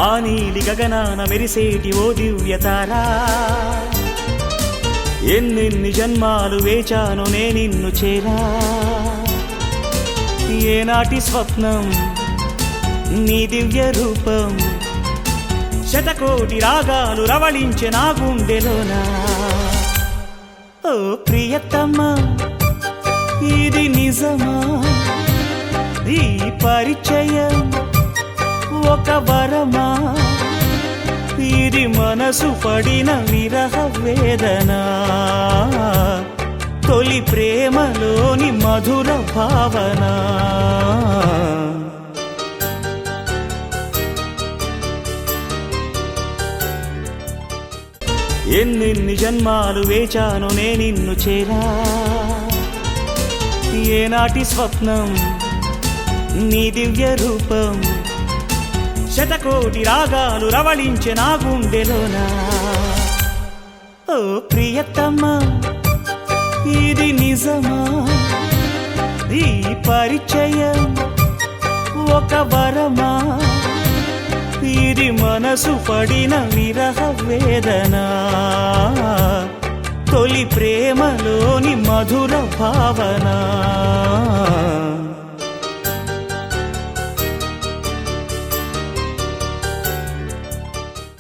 ఆ నీలి గగనాన మెరిసేటి ఓ దివ్యతారా, ఎన్నెన్ని జన్మాలు వేచాను నే నిన్ను చేరా. ఏనాటి స్వప్నం నీ దివ్య రూపం, శతకోటి రాగాలు రవళించే నా గుండెలోనా. ఓ ప్రియతమా ఇది నిజమా, ఈ పరిచయం ఒక వరమా, ఇది మనసు పడిన విరహ వేదన, తొలి ప్రేమలోని మధుర భావన. ఎన్నెన్ని జన్మాలు వేచాను నే నిన్ను చేరా, ఏనాటి స్వప్నం నీ దివ్య రూపం, శతకోటి రాగాలు రవళించే నా గుండెలోనా. ఓ ప్రియతమా ఇది నిజమా, ఈ పరిచయం ఒక వరమా, ఇది మనసు పడిన విరహ వేదన, తొలి ప్రేమలోని మధుర భావన.